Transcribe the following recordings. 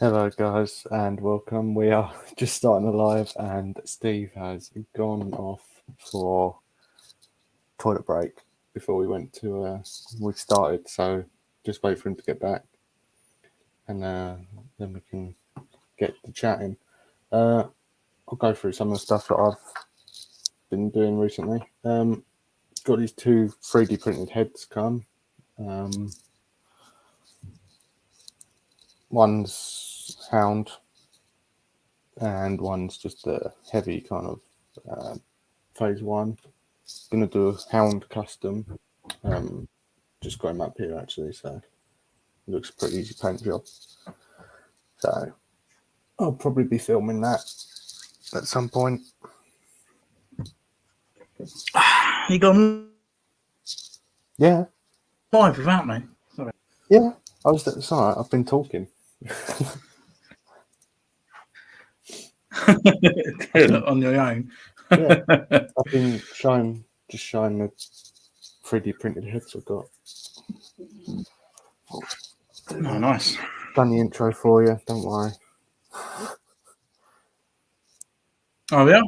Hello, guys, and welcome. We are just starting a live, and Steve has gone off for toilet break before we started. So just wait for him to get back, and then we can get to chatting. I'll go through some of the stuff that I've been doing recently. Got these two 3D printed heads come. One's Hound, and one's just a heavy kind of phase one. Gonna do a Hound custom. Just got him up here actually, so it looks a pretty easy paint job. So I'll probably be filming that at some point. You gone Yeah, live without me? Sorry. yeah. Sorry, I've been talking. On your own. Yeah, I've been showing the 3D printed heads I've got. Oh, nice. Done the intro for you. Don't worry. Oh yeah.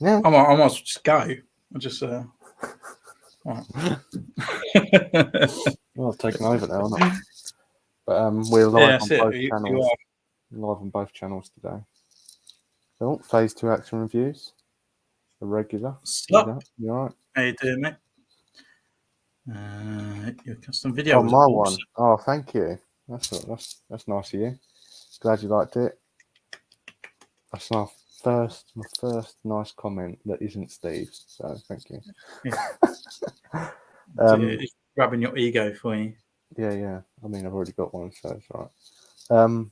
Yeah. I might just go. I just. Well, I've taken over now, haven't I? But we're live on both channels. Live on both channels today. So, phase 2 action reviews. The regular. Sup? You alright? How you doing, mate? Your custom video. Oh, my one. Oh, thank you. That's nice of you. Glad you liked it. That's my first nice comment that isn't Steve's. So thank you. Yeah. Grabbing your ego for you. Yeah. I mean, I've already got one, so it's all right.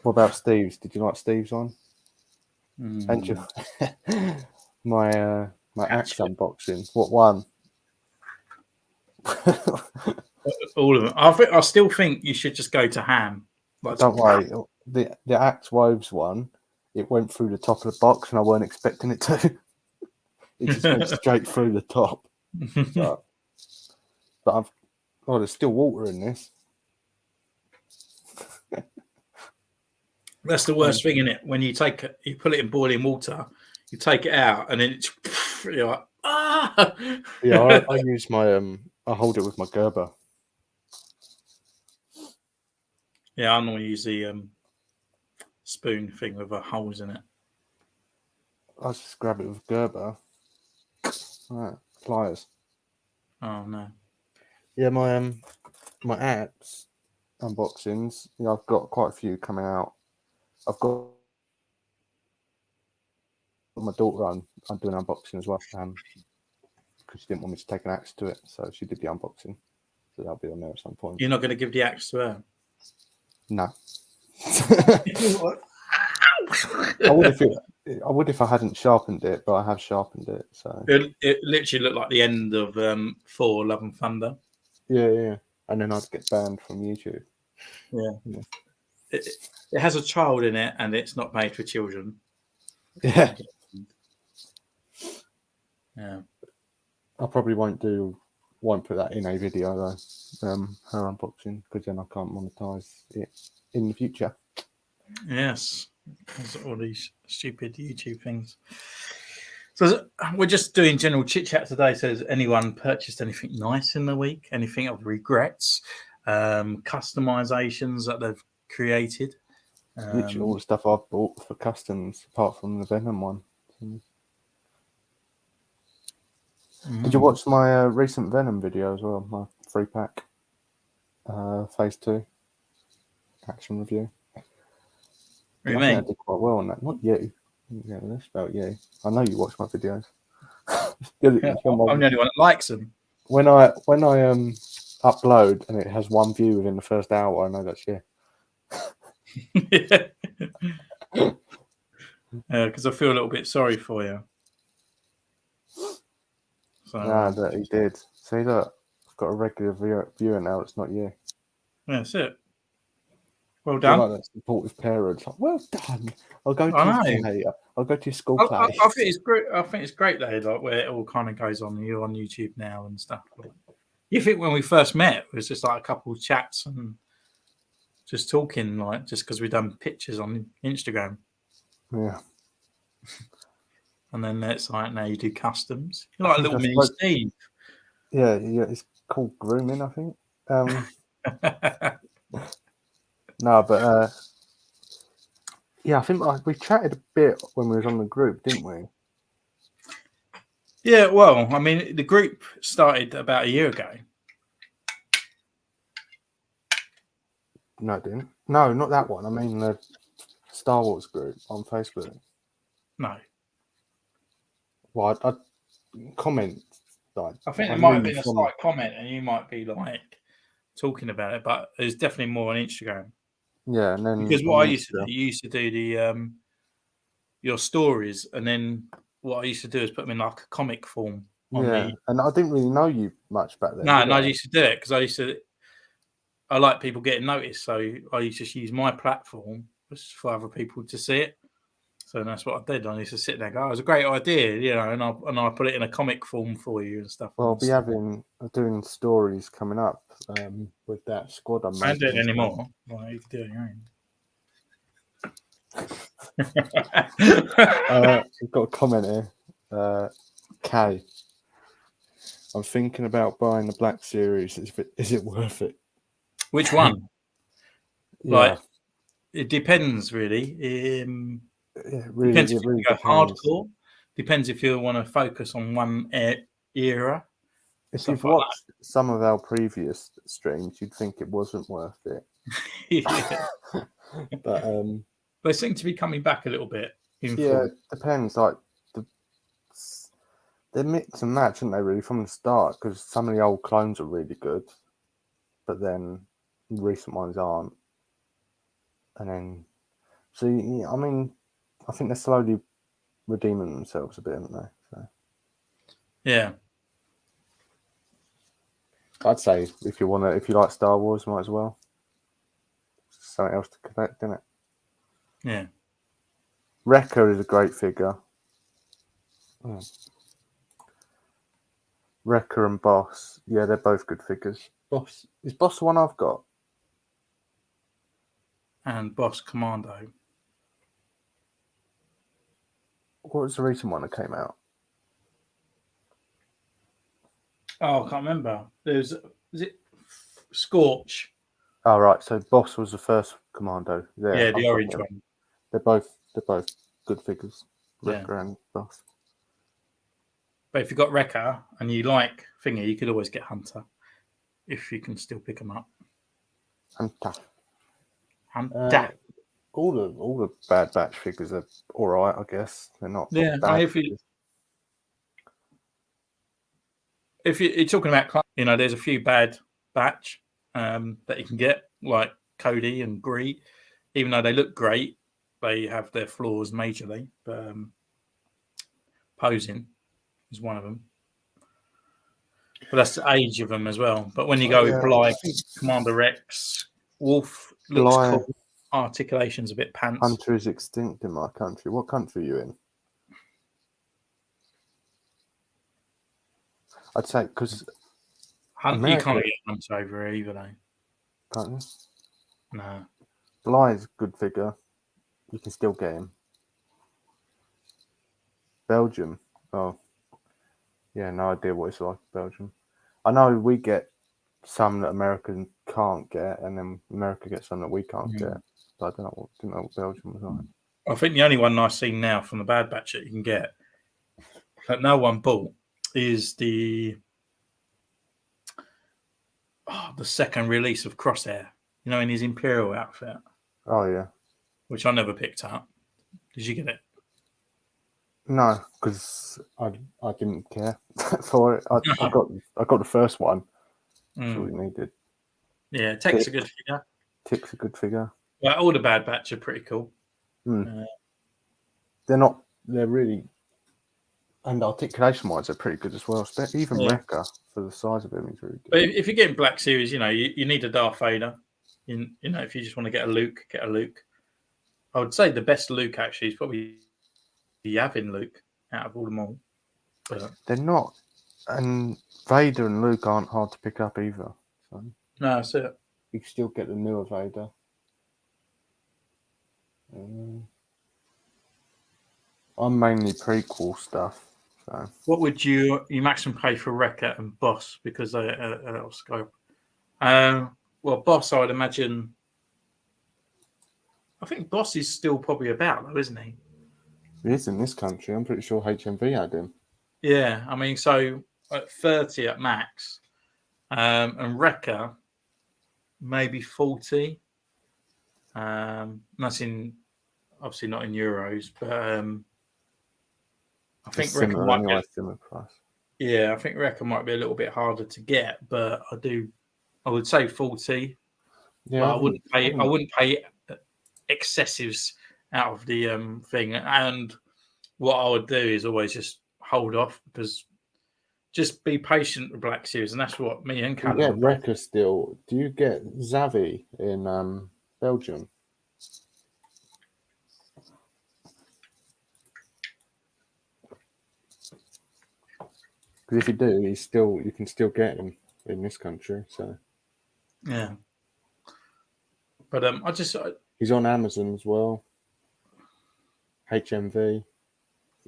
What about Steve's? Did you like Steve's one? And my axe unboxing. What one? All of them. I still think you should just go to ham. Don't worry. The axe woves one, it went through the top of the box, and I weren't expecting it to. It just went straight through the top. So, but there's still water in this. That's the worst thing, isn't it? When you put it in boiling water, you take it out, and then you're like, ah. Yeah, I use my I hold it with my Gerber. Yeah, I normally use the spoon thing with holes in it. I just grab it with Gerber. Right, pliers. Oh no. Yeah, my axe unboxings. You know, I've got quite a few coming out. I've got my daughter on. I'm doing unboxing as well. Because she didn't want me to take an axe to it, so she did the unboxing. So that'll be on there at some point. You're not going to give the axe to her? No. I would if I hadn't sharpened it, but I have sharpened it. So it literally looked like the end of Thor: Love and Thunder. Yeah, and then I'd get banned from YouTube. Yeah. It has a child in it, and it's not made for children. Yeah. Yeah. I probably won't put that in a video though. Her unboxing, because then I can't monetize it in the future. Yes. There's all these stupid YouTube things. So we're just doing general chit chat today. So has anyone purchased anything nice in the week? Anything of regrets? Customizations that they've created? Literally all the stuff I've bought for customs, apart from the Venom one. Did you watch my recent Venom video as well? My 3-pack, phase 2 action review. I think I did quite well on that. Not you. Yeah, that's about you. I know you watch my videos. I'm the only one that likes them. When I upload and it has one view within the first hour, I know that's you. Because I feel a little bit sorry for you. So, that he did. See, look, I've got a regular viewer now. It's not you. That's it. Well done. Like that supportive parent. Like, well done. I'll go to I'll go to your school play. I think it's great. I think it's great though, like where it all kind of goes on. You're on YouTube now and stuff. You think when we first met, it was just like a couple of chats and just talking, like just because we've done pictures on Instagram, Yeah. and then it's like now you do customs. You're I like a think little I mini spoke- Steve. Yeah, it's called grooming, I think. No, but yeah, I think we chatted a bit when we was on the group, didn't we? Yeah, well, I mean, the group started about a year ago. No, it didn't. No, not that one. I mean the Star Wars group on Facebook. No, Well, I comment. Like, I think I there might knew have you been a from. slight comment, and you might be like talking about it, but there's definitely more on Instagram. Yeah, and then Because on what I used to do, Insta. you used to do the your stories, and then what I used to do is put them in like a comic form on Yeah, the. and I didn't really know you much back then. No, did no, I I? used to do it because I like people getting noticed, so I used to just use my platform just for other people to see it. So that's what I did. I used to sit there and go, "Oh, it was a great idea," you know, and I put it in a comic form for you and stuff. Well, I'll be doing stories coming up with that squad I'm I don't do making. it anymore. Well, you can do it your own. We've got a comment here. Kay, I'm thinking about buying the Black Series. Is it worth it? Which one? Yeah, Like, it depends, really. it Depends if really you go depends. hardcore. Depends if you want to focus on one era. If Stuff you've like watched some of our previous streams, you'd think it wasn't worth it. that. But They seem to be coming back a little bit. it depends. Like they're mix and match, aren't they? Really from the start, because some of the old clones are really good, but then recent ones aren't. And then, so I mean, I think they're slowly redeeming themselves a bit, aren't they? So Yeah. I'd say if you like Star Wars, might as well. Something else to collect, isn't it? Yeah. Wrecker is a great figure. Wrecker and Boss, yeah, they're both good figures. Boss is Boss the one I've got. And Boss Commando. What was the recent one that came out? Oh, I can't remember. Is it Scorch? Oh right, so Boss was the first Commando. Yeah, I've the got orange them. one. They're both good figures. Yeah. Wrecker and Boss. But if you've got Wrecker and you like Finger, you could always get Hunter if you can still pick them up. Hunter. Hunter. All the Bad Batch figures are all right, I guess. They're not bad. If you're talking about, there's a few Bad Batch that you can get, like Cody and Gree. Even though they look great, they have their flaws majorly. But posing is one of them. But that's the age of them as well. But when you go with Bly, Commander Rex, Wolf looks cool. Articulation's a bit pants. Hunter is extinct in my country. What country are you in? I'd say because You can't get Hunter over here either, though. Can't you? No. Bly is a good figure. You can still get him. Belgium. Oh, yeah, no idea what it's like in Belgium. I know we get some that America can't get, and then America gets some that we can't get. But I didn't know what Belgium was like. I think the only one I've seen now from the Bad Batch that you can get that no one bought is the second release of Crosshair. In his Imperial outfit. Oh yeah. Which I never picked up. Did you get it? No, because I didn't care for it. I got the first one. That's all we needed. Yeah, Tech's a good figure. Tick's a good figure. Well, all the Bad Batch are pretty cool. They're really, and articulation wise, they're pretty good as well. Even Wrecker, for the size of him, is really good. But if you're getting Black Series, you need a Darth Vader. If you just want to get a Luke, get a Luke. I would say the best Luke actually is probably the Yavin Luke out of all them all. But they're not, and Vader and Luke aren't hard to pick up either. So no, that's it. you can still get the newer Vader. I'm mainly prequel stuff. So What would you maximum pay for Wrecker and Boss because they are out of scope? Well, Boss, I would imagine. I think Boss is still probably about though, isn't he? he is in this country. I'm pretty sure HMV had him. Yeah, I mean, so at 30 at max, and Wrecker maybe 40. That's in obviously not in euros, but I think It's Wrecker similar might be. anyway, similar price. Yeah, I think Wrecker might be a little bit harder to get, but I would say 40. Yeah, But I wouldn't pay excessives out of the thing. And what I would do is always just hold off because just be patient with Black Series, and that's what me and You Callum get are. Wrecker still. Do you get Xavi in Belgium? Because if you do, you can still get him in this country. So Yeah, but he's on Amazon as well. HMV.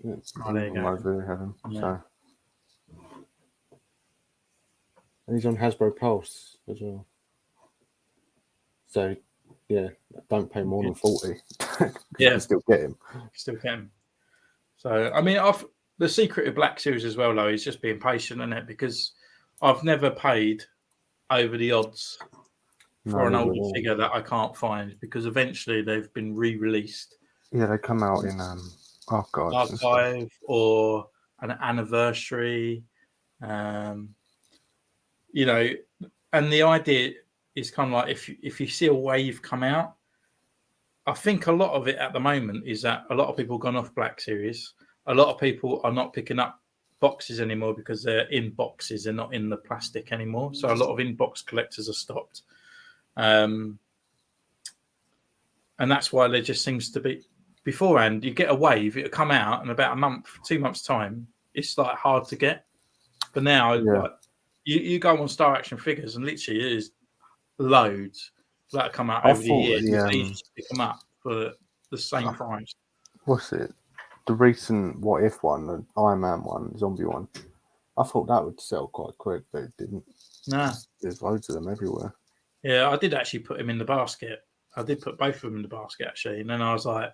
there you go. Over there, have him. Yeah. So. And he's on Hasbro Pulse as well. So, yeah, don't pay more than 40. You can still get him. Still get him. So, I mean, the secret of Black Series as well, though, is just being patient in it because I've never paid over the odds for an older figure that I can't find because eventually they've been re-released. Yeah, they come out in archive or an anniversary. You know, and the idea is kind of like if you see a wave come out, I think a lot of it at the moment is that a lot of people have gone off Black Series. A lot of people are not picking up boxes anymore because they're in boxes. They're not in the plastic anymore. So a lot of in-box collectors are stopped. And that's why there just seems to be... Beforehand, you get a wave, it'll come out in about a month, 2 months' time. It's like hard to get. But now, like you go on Star Action Figures and literally it is loads that come out over the years. It's easy to pick them up for the same price. What's it? The recent What If one, the Iron Man one, zombie one. I thought that would sell quite quick, but it didn't. Nah. There's loads of them everywhere. Yeah, I did actually put him in the basket. I did put both of them in the basket actually, and then I was like,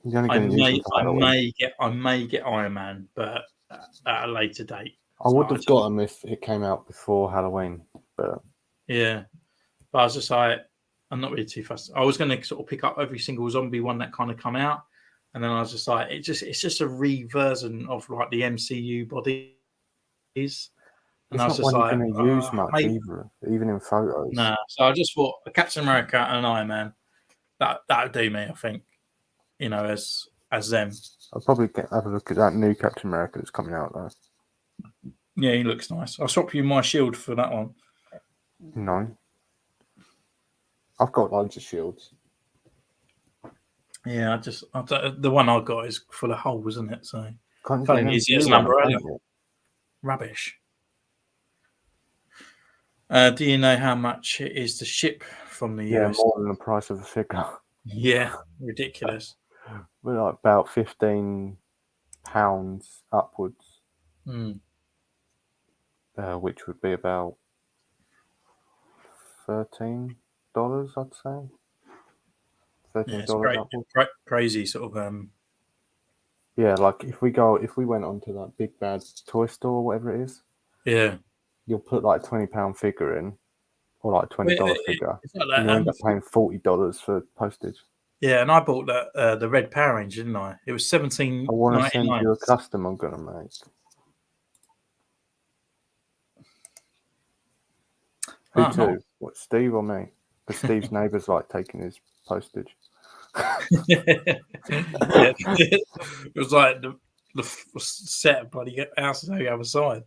I may get Iron Man, but at a later date. I would have got them if it came out before Halloween, but yeah. But I was just like, I'm not really too fussed. I was going to sort of pick up every single zombie one that kind of come out, and then I was just like, it's just a reversion of like the MCU bodies. And I was just like, going to use much either, even in photos. Nah. So I just thought a Captain America and an Iron Man, that would do me, I think. You know, as them. I'll probably have a look at that new Captain America that's coming out though. Yeah, he looks nice. I'll swap you my shield for that one. No. I've got loads of shields. Yeah, the one I got is full of holes, isn't it? So can't use it as an umbrella. Rubbish. Do you know how much it is to ship from the US? Yeah, more than the price of a figure. Yeah, ridiculous. We're like about £15 upwards, which would be about $13, I'd say. $13 upwards. Crazy sort of. Yeah, like if we went onto that Big Bad Toy Store, or whatever it is. Yeah. You'll put like £20 figure in, or like $20 figure, and you end up paying $40 for postage. Yeah, and I bought the Red Power Ranger, didn't I? It was $17.99. I want to send you a custom I'm going to make. Who to? What, Steve or me? Because Steve's neighbours like taking his postage. It was like the set of bloody houses on the other side.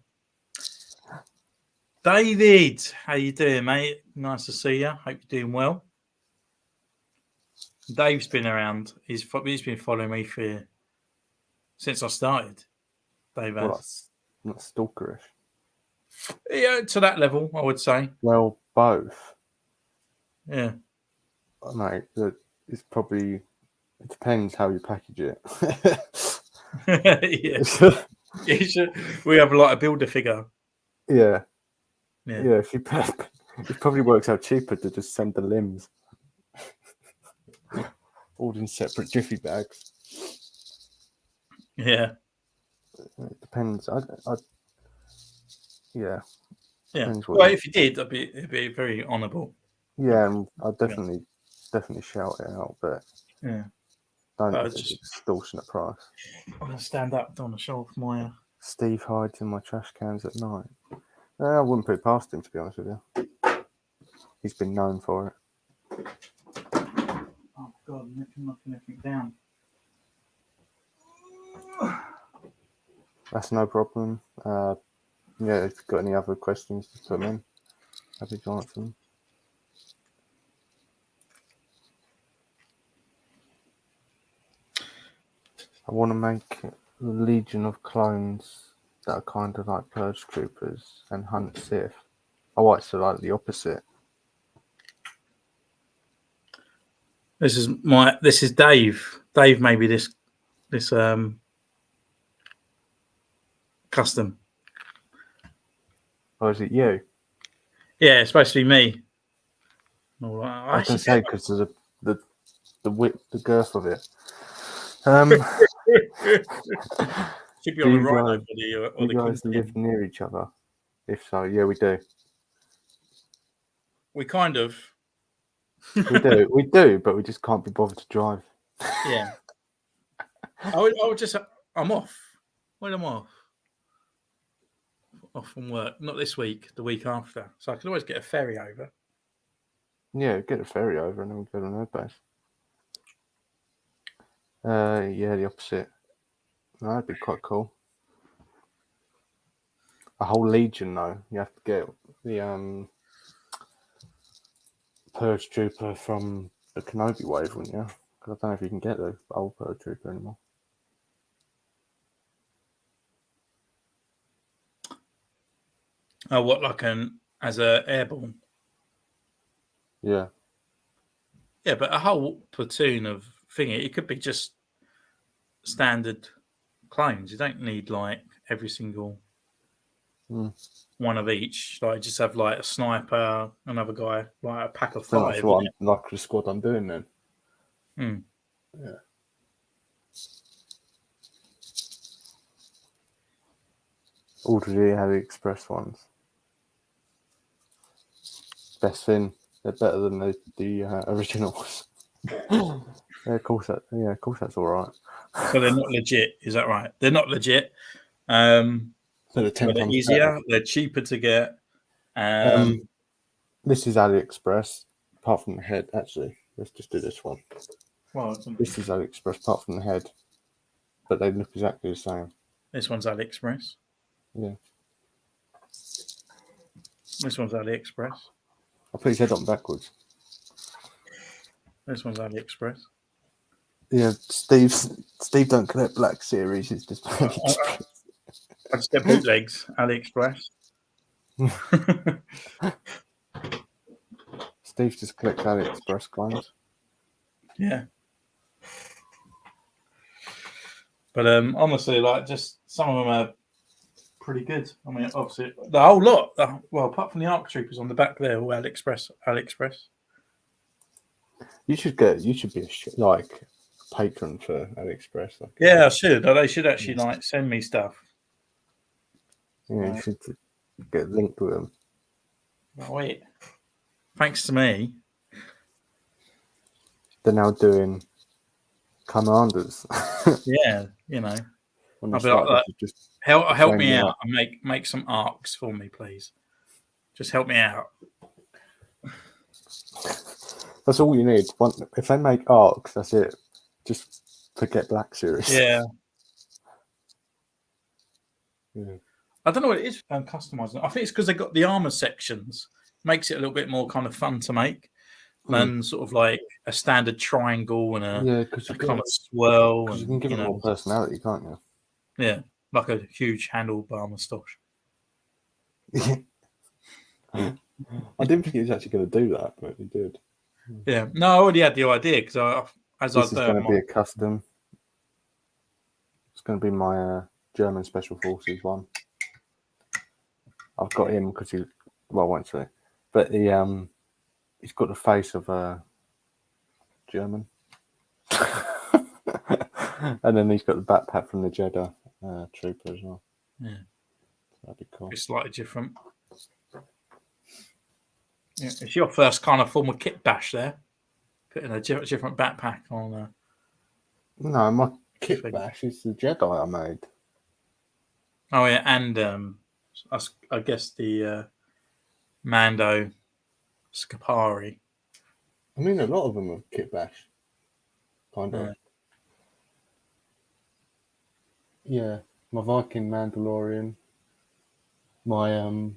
David, how you doing, mate? Nice to see you. Hope you're doing well. Dave's been around. He's been following me since I started. Dave has. Well, not stalkerish. Yeah, to that level, I would say. Well, both. Yeah. Mate, the it's probably, it depends how you package it. Yeah. We have like a builder figure. Yeah. Yeah. Yeah, if you it probably works out cheaper to just send the limbs all in separate jiffy bags. Yeah. It depends. Yeah. Yeah. Depends Well, what if you did, it'd be very honourable. yeah, and I'd definitely shout it out, but Yeah. don't But I if it's just extortionate price. I'm gonna stand up, don't want to show off my. Steve hides in my trash cans at night. I wouldn't put it past him, to be honest with you. He's been known for it. Oh God, I'm knocking everything down. That's no problem. Yeah, if you've got any other questions, just put them in. Happy to answer them. I want to make a legion of clones that are kind of like Purge Troopers and hunt Sith. Oh, it's so like the opposite. This is Dave. Dave made me this custom. Or is it you? Yeah, it's supposed to be me. I was going to say because of the width, the girth of it. Should be Do on the you right guys, body or you the guys King. live near each other? If so, yeah, we do. We kind of. We do, but we just can't be bothered to drive. Yeah. I'm off. When I'm off from work. Not this week, the week after. So I can always get a ferry over. Yeah, get a ferry over and then we go to an base. Yeah, the opposite. No, that'd be quite cool. A whole legion, though. You have to get the Purge Trooper from the Kenobi wave, wouldn't you? Because I don't know if you can get the old Purge Trooper anymore. Oh, what, like as a airborne? Yeah. Yeah, but a whole platoon of thingy, it could be just standard clones. You don't need like every single one of each. Like just have like a sniper, another guy, like a pack of So five. that's what like the squad I'm doing then. Yeah. Ordered the AliExpress ones. Best thing. They're better than the originals. Yeah, of course that's all right. So they're not legit, is that right? They're not legit. So they're 10 They're times easier, better. they're cheaper to get. This is AliExpress, apart from the head, actually. Let's just do this one. Well, This is AliExpress, apart from the head. But they look exactly the same. this one's AliExpress. Yeah. This one's AliExpress. I'll put his head on backwards. This one's AliExpress. Yeah, Steve don't collect Black Series, it's just AliExpress. I just get bootlegs, AliExpress. Steve just collects AliExpress clones. Yeah. But honestly, like just some of them are pretty good. I mean, obviously the whole lot. Well, apart from the ARC Troopers on the back there, all AliExpress. You should be a patron for AliExpress. Like, Yeah, I should. They should actually like send me stuff. Yeah, you should get linked with them. Oh, wait. Thanks to me. They're now doing commanders. Yeah, you know. I'll be like, just help me out and make some arcs for me, please. Just help me out. That's all you need. If they make arcs, that's it. Just forget Black Series. Yeah. Yeah. I don't know what it is customizing. I think it's because they got the armor sections. Makes it a little bit more kind of fun to make than sort of like a standard triangle and a kind of swirl. Because you can give it more personality, can't you? Yeah, like a huge handlebar moustache. I didn't think he was actually going to do that, but he did. Yeah. No, I already had the idea because This is going to be a custom. It's going to be my German Special Forces one. I've got him because I won't say, but he's got the face of a German, and then he's got the backpack from the Jedi trooper as well. Yeah, that'd be cool. It's slightly different. Yeah, it's your first kind of form of kit bash there, putting a different backpack on. No, my kit bash is the Jedi I made. Oh yeah, and I guess the Mando Scapari. I mean, a lot of them are kit bash, kind of. Yeah, my Viking Mandalorian, my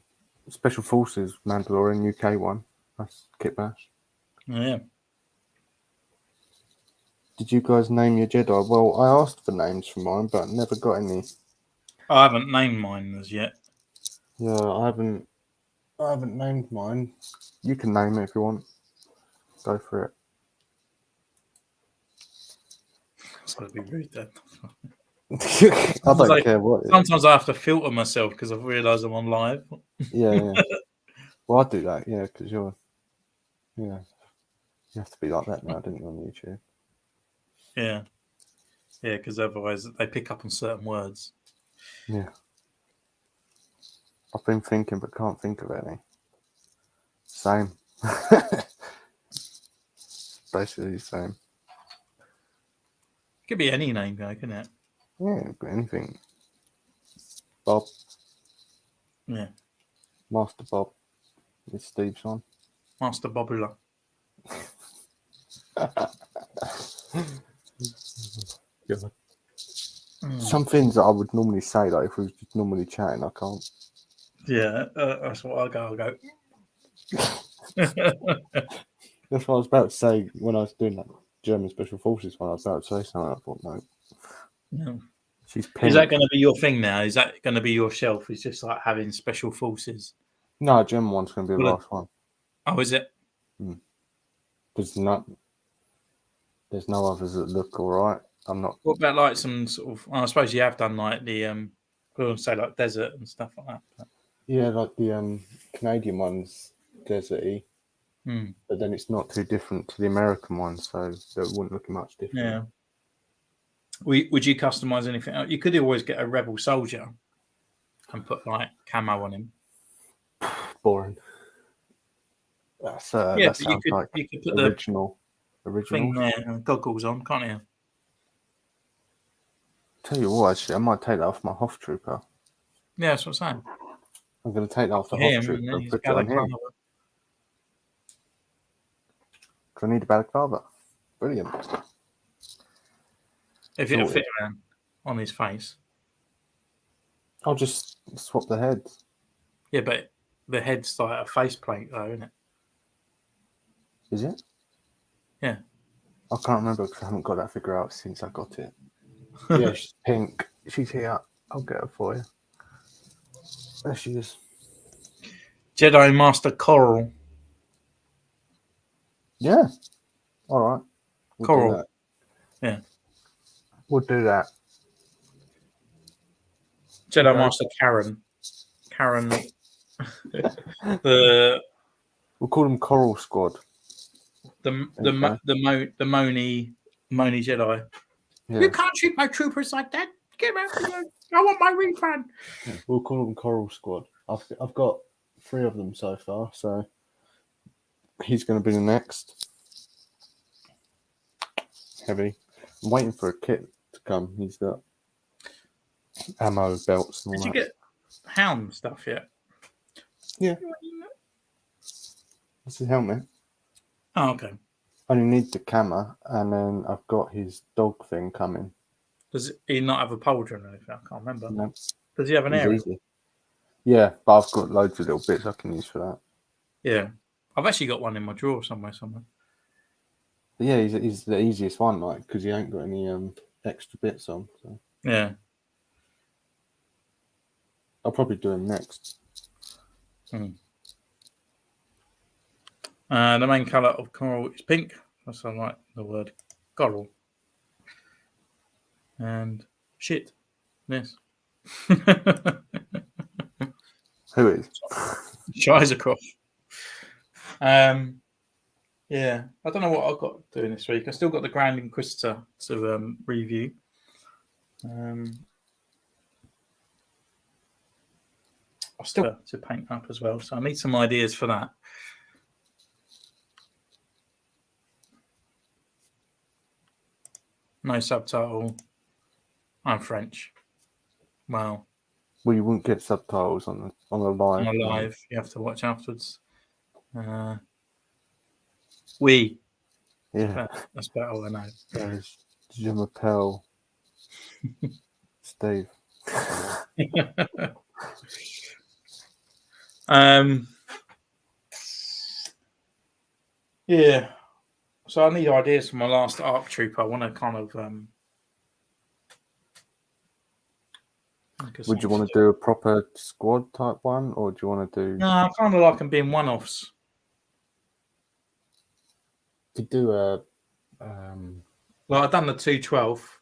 Special Forces Mandalorian UK one. That's kit bash. Yeah. Did you guys name your Jedi? Well, I asked for names for mine, but never got any. I haven't named mine as yet. Yeah, I haven't named mine. You can name it if you want. Go for it. It's got to be rude then. I don't care what. Sometimes I have to filter myself because I've realised I'm on live. Yeah. Well, I do that, because you're. Yeah. You have to be like that now, don't you, on YouTube? Yeah. Yeah, because otherwise they pick up on certain words. Yeah. I've been thinking, but can't think of any. Same. Basically the same. It could be any name, though, couldn't it? Yeah, anything. Bob. Yeah. Master Bob. It's Steve's on. Master Bobula. God. Some things that I would normally say, like if we were just normally chatting, I can't. Yeah, that's what I'll go. That's what I was about to say when I was doing that German Special Forces one. I was about to say something. I thought, no. No. She's pink. Is that going to be your thing now? Is that going to be your shelf? It's just like having Special Forces? No, German one's going to be the last one. Oh, is it? There's no others that look all right. I'm not. What about like some sort of? I suppose you have done like the say like desert and stuff like that. But... Yeah, like the Canadian one's deserty, but then it's not too different to the American one, so it wouldn't look much different. Yeah. Would you customize anything else? You could always get a rebel soldier and put like camo on him. Boring. That's that sounds like you could put original thing there and goggles on, can't you? Tell you what, actually, I might take that off my Hoff Trooper. Yeah, that's what I'm saying. I'm going to take that off the Hoff Trooper and put it on him. Because I need a balaclava. Brilliant. If it'll fit around on his face. I'll just swap the heads. Yeah, but the head's like a faceplate, though, isn't it? Is it? Yeah. I can't remember because I haven't got that figure out since I got it. Yeah, she's pink. She's here. I'll get her for you. There she is. Jedi Master Coral. Yeah. All right. Coral. Do that. Yeah. We'll do that. Jedi Master Karen. We'll call them Coral Squad. The Moni Jedi. Yeah. You can't treat my troopers like that. Get out of here. I want my refund. Yeah, we'll call them Coral Squad. I've got 3 of them so far, so he's going to be the next. Heavy. I'm waiting for a kit to come. He's got ammo belts and all that. Did you get helm stuff yet? Yeah. That's his helmet. Oh, okay. I only need the camera, and then I've got his dog thing coming. Does he not have a pauldron or anything? I can't remember. No. Does he have an area? Yeah, but I've got loads of little bits I can use for that. Yeah. I've actually got one in my drawer somewhere. But yeah, he's the easiest one, like, because he ain't got any extra bits on. So. Yeah. I'll probably do him next. The main colour of coral is pink. That's I like the word coral. And shit. Yes. Who is? Shizacroft. Yeah, I don't know what I've got doing this week. I still got the Grand Inquisitor to review. I still to paint up as well, so I need some ideas for that. No subtitle. I'm French. Well, You wouldn't get subtitles on a live. on a live, you have to watch afterwards. We. Yeah. That's about all I know. Je m'appelle Steve. Yeah. So I need ideas for my last ARC troop. I want to kind of. Would you want to do a proper squad type one, or do you want to do? No, I kind of like them being one-offs. To do a. Well, I've done the 212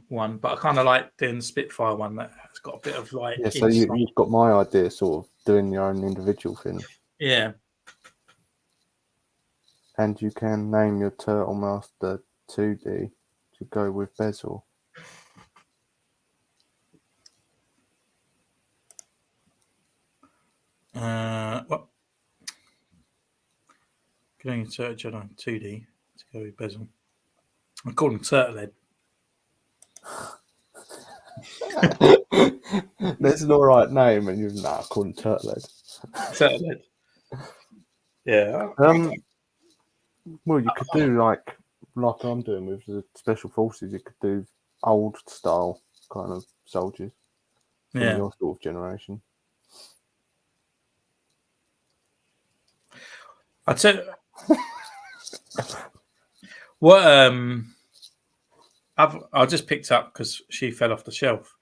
one, but I kind of like doing the Spitfire one that has got a bit of like. Yeah, so you've got my idea, sort of doing your own individual thing. Yeah. And you can name your Turtle Master 2D to go with Bezel. What? Going to search it on 2D to go with Bezel. I call him Turtlehead. That's an alright name, and you've called him Turtlehead. Turtlehead. Yeah. Well, you could do like I'm doing with the special forces. You could do old style kind of soldiers from your sort of generation. I'd say what I just picked up because she fell off the shelf,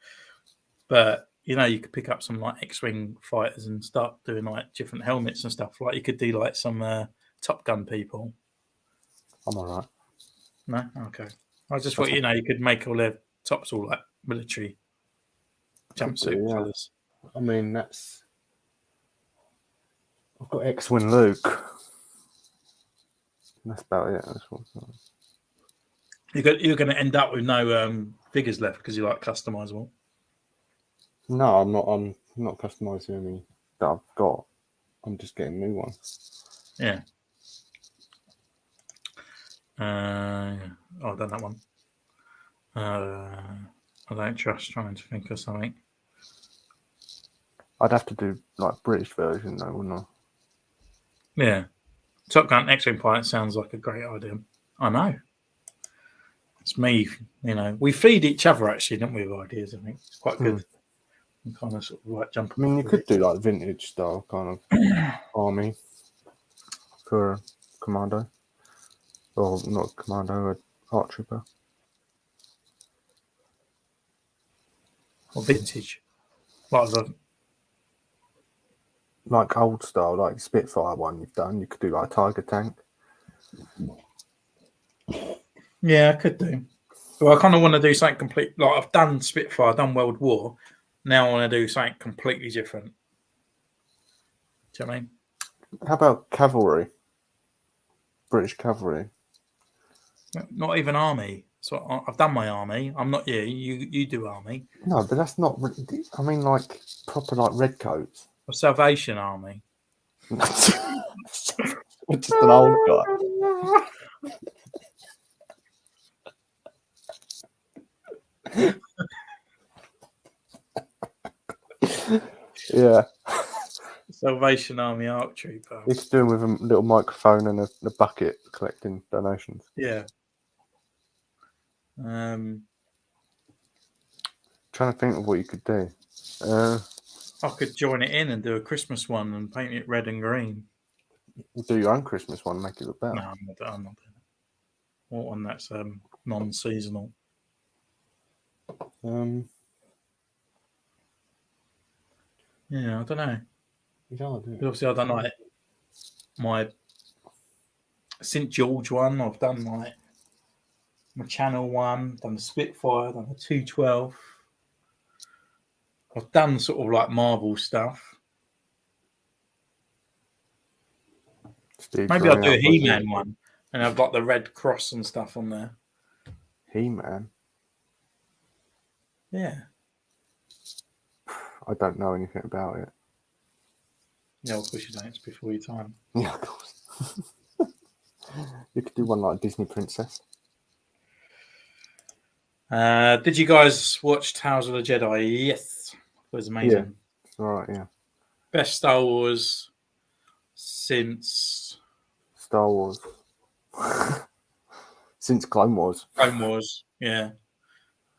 but you know you could pick up some like X-wing fighters and start doing like different helmets and stuff. Like you could do like some Top Gun people. I'm alright. No, okay. I just thought you could make all their tops all like military jumpsuit colours. I mean I've got X-wing Luke. That's about it. That's what You're going to end up with no figures left because you like customizable. No, I'm not customizing any that I've got. I'm just getting new ones. Yeah. I've done that one. I don't trust trying to think of something. I'd have to do like British version though, wouldn't I? Yeah. Top Gun X-Wing pilot sounds like a great idea. I know. It's me, we feed each other actually, don't we, with ideas, I think. It's quite good. And kind of sort of like jump. I mean, you could do like vintage style kind of army for a commando. Or not a commando, an art trooper. Or vintage. Like old style, like Spitfire one you've done. You could do like a Tiger tank. Yeah, I could do. Well, I kind of want to do something complete. Like I've done Spitfire, I've done World War. Now I want to do something completely different. Do you know what I mean? How about cavalry? British cavalry. Not even army. So I've done my army. I'm not you. You do army. No, but that's not. I mean, like proper like red coats. A Salvation Army. Just an old guy. Yeah. Salvation Army ARC Trooper. It's doing with a little microphone and a bucket collecting donations. Yeah. Trying to think of what you could do. I could join it in and do a Christmas one and paint it red and green. Do your own Christmas one, make it look better. No, I'm not doing it. What one that's non-seasonal? Yeah, I don't know. Yeah, Obviously, I don't like my St George one. I've done like my Channel one, done the Spitfire, done the 212. I've done sort of like Marvel stuff. Steve's Maybe I'll very do a up, wasn't He-Man it? one and have like the red cross and stuff on there. He-Man. Yeah. I don't know anything about it. Yeah, of course you don't. It's before your time. Yeah, of course. You could do one like Disney Princess. Did you guys watch Tales of the Jedi? Yes. It was amazing. All right, yeah. Best Star Wars since Star Wars. Since Clone Wars. Clone Wars. Yeah.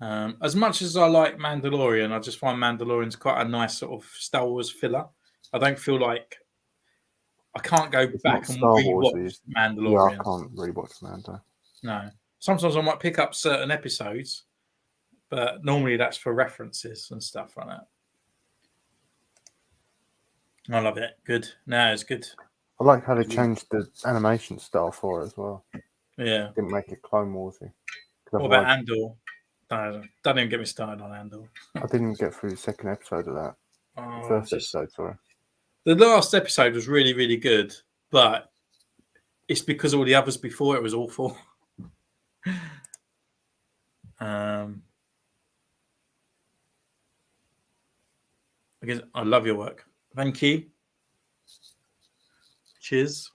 As much as I like Mandalorian, I just find Mandalorian's quite a nice sort of Star Wars filler. I don't feel like I can't go It's back not and Star rewatch Wars. Mandalorian. Yeah, I can't rewatch Mando. No. Sometimes I might pick up certain episodes, but normally that's for references and stuff like that. I love it. Good. No, it's good. I like how they changed the animation style for it as well. Yeah. Didn't make it Clone Warsy. What about Andor? Don't even get me started on Andor. I didn't even get through the second episode of that. The first episode, sorry. The last episode was really, really good, but it's because all the others before it was awful. Because I love your work. Thank you. Cheers.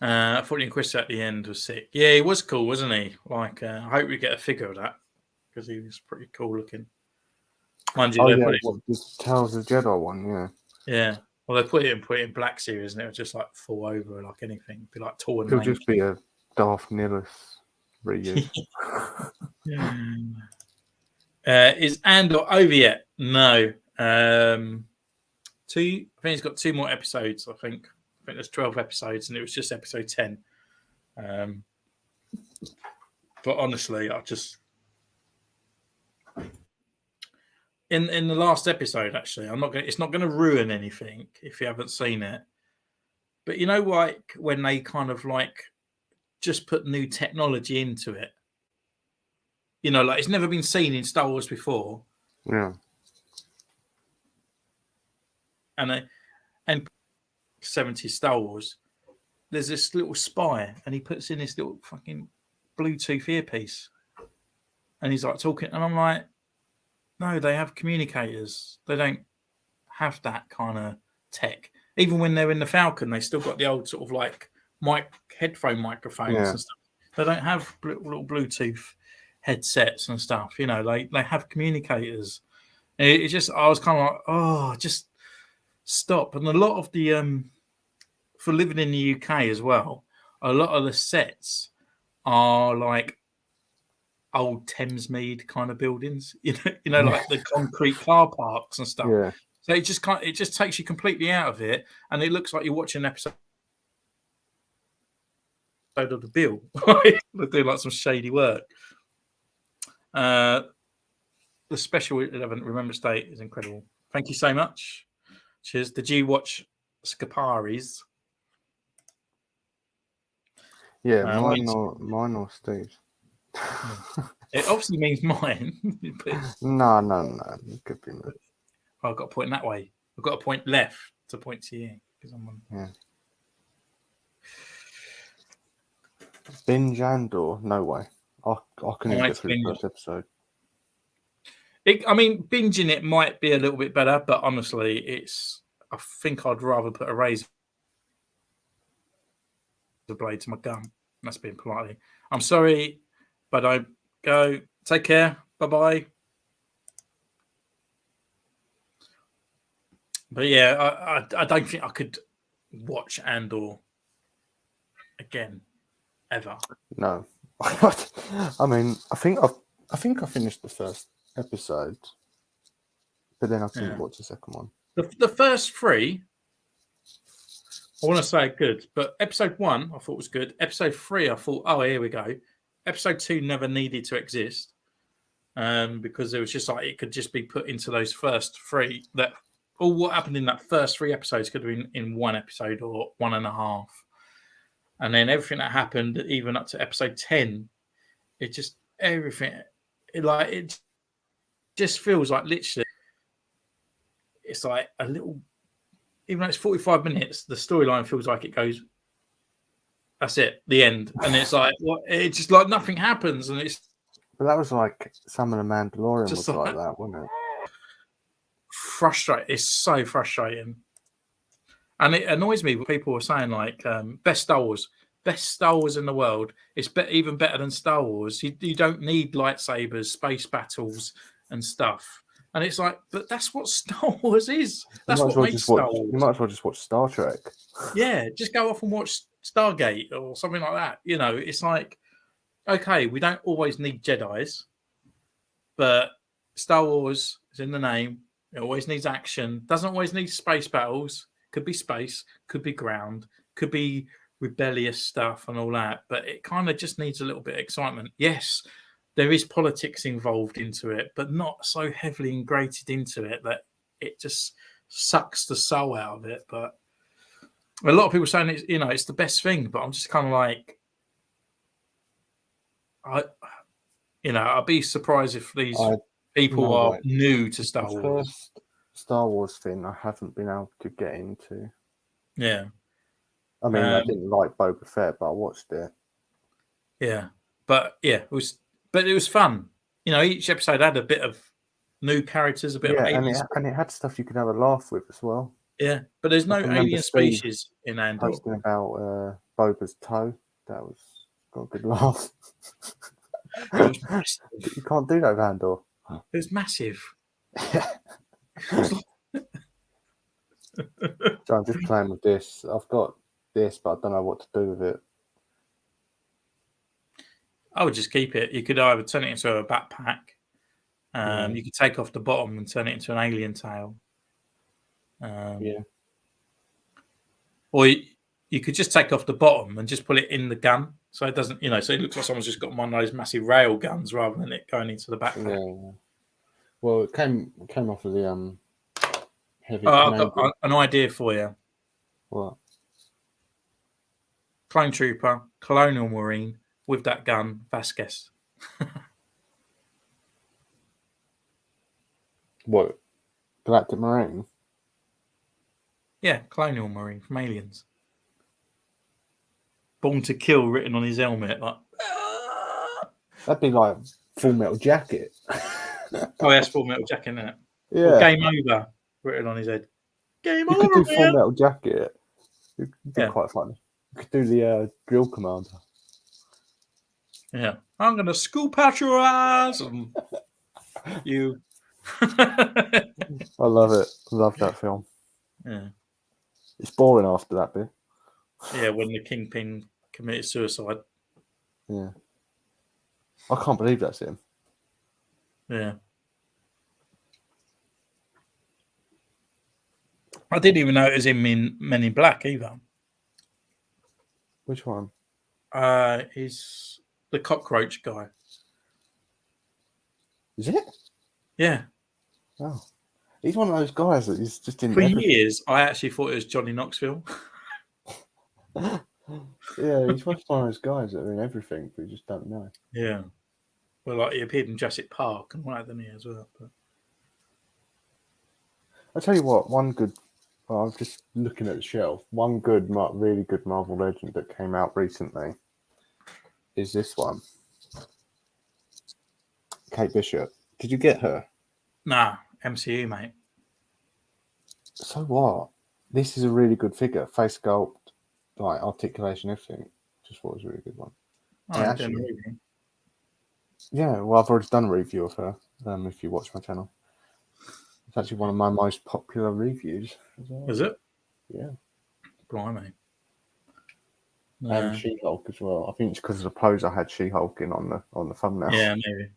I thought Ian Chris at the end was sick. Yeah, he was cool, wasn't he? Like, I hope we get a figure of that because he was pretty cool looking. Mind you, the Tales of Jedi one, yeah. Yeah. Well, they put it in Black Series, and it would just like fall over like anything. It'd be like torn. It'll just be a Darth Nihilus reuse. Is Andor over yet? No. I think it's got 2 more episodes. I think there's 12 episodes, and it was just episode 10. But honestly, I just in the last episode, actually, it's not gonna ruin anything if you haven't seen it. But you know, like when they kind of like just put new technology into it. You know, like it's never been seen in Star Wars before. Yeah. And 70s Star Wars, there's this little spy, and he puts in this little fucking Bluetooth earpiece, and he's like talking, and I'm like, no, they have communicators. They don't have that kind of tech. Even when they're in the Falcon, they still got the old sort of like headphone microphones and stuff. They don't have little Bluetooth headsets and stuff. You know, they have communicators. And it just, I was kind of like, oh, just stop. And a lot of the for living in the UK as well, a lot of the sets are like old Thamesmead kind of buildings, you know, like the concrete car parks and stuff. Yeah. So it just takes you completely out of it, and it looks like you're watching an episode of The Bill. They're doing like some shady work. The special 11 Remembrance Day is incredible. Thank you so much. Cheers. Did you watch Scaparis? Yeah, mine or Steve's. It obviously means mine. No. It could be me. I've got a point that way. I've got a point left to point to you because I'm on. Yeah. Binge Andor? No way. I couldn't get through the first episode. Binging it might be a little bit better, but honestly, I think I'd rather put a razor blade to my gum. That's being politely. I'm sorry, but I go. Take care. Bye-bye. But yeah, I don't think I could watch Andor again ever. No. I mean, I think I finished the first episode, but then I couldn't watch the second one. The first 3, I want to say good, but episode 1 I thought was good. Episode 3 I thought, oh, here we go. Episode 2 never needed to exist because it was just like it could just be put into those first 3 that all what happened in that first 3 episodes could have been in 1 episode or 1.5. And then everything that happened, even up to episode 10, it just everything. It just feels like literally, it's like a little. Even though it's 45 minutes, the storyline feels like it goes. That's it, the end, and it's like what? It's just like nothing happens, and it's. But that was like some of the Mandalorian Just was like that, wasn't it? Frustrating. It's so frustrating, and it annoys me when people were saying like best Star Wars in the world. It's even better than Star Wars. You don't need lightsabers, space battles, and stuff. And it's like, but that's what Star Wars is. That's what makes Star Wars. You might as well just watch Star Trek. Yeah, just go off and watch Stargate or something like that. You know, it's like, okay, we don't always need Jedis, but Star Wars is in the name. It always needs action. Doesn't always need space battles. Could be space, could be ground, could be rebellious stuff and all that. But it kind of just needs a little bit of excitement. Yes, there is politics involved into it, but not so heavily ingrained into it that it just sucks the soul out of it. But a lot of people saying it's, you know, it's the best thing, but I'm just kind of like, I'd be surprised if these people are new to Star Wars. First Star Wars thing I haven't been able to get into. Yeah. I mean, I didn't like Boba Fett, but I watched it. Yeah. But yeah, it was fun. You know, each episode had a bit of new characters, a bit of aliens. And it had stuff you could have a laugh with as well. Yeah, but there's no alien species in Andor. Posting about Boba's toe, that was got a good laugh. You can't do that with Andor. It was massive. So I'm just playing with this. I've got this, but I don't know what to do with it. I would just keep it. You could either turn it into a backpack. You could take off the bottom and turn it into an alien tail. Or you could just take off the bottom and just put it in the gun, so it doesn't, so it looks like someone's just got one of those massive rail guns rather than it going into the backpack. Yeah. Well, it came off of the heavy. I've got an idea for you. What? Clone Trooper, Colonial Marine with that gun, Vasquez. What? Galactic Marine? Yeah, Colonial Marine from Aliens. Born to Kill written on his helmet. Like, that'd be like Full Metal Jacket. Oh, that's Full Metal Jacket, isn't it? Yeah. Or Game Over written on his head. Game you over. You could do Full Metal Jacket. It'd be Yeah. quite funny. You could do the drill commander. Yeah. I'm going to scoop out your ass. And you. I love it. Love that film. Yeah. It's boring after that bit. Yeah, when the Kingpin committed suicide. Yeah. I can't believe that's him. Yeah. I didn't even know it was him in Men in Black either. Which one? He's the cockroach guy. Is it? Yeah. Oh. He's one of those guys that is just in For everything. years, I actually thought it was Johnny Knoxville. Yeah, he's one of those guys that are in everything, but you just don't know. Yeah. Well, like he appeared in Jurassic Park and what, didn't he, as well? But... I'll tell you what, one good... Well, I was just looking at the shelf. One good, really good Marvel Legend that came out recently is this one. Kate Bishop. Did you get her? Nah, MCU, mate. So what? This is a really good figure. Face sculpt, like articulation, everything. Just thought it was a really good one. Yeah, well, I've already done a review of her. If you watch my channel, it's actually one of my most popular reviews. As well. Is it? Yeah. Blimey. And She-Hulk as well. I think it's because of the pose I had She-Hulk in on the thumbnail. Yeah, maybe.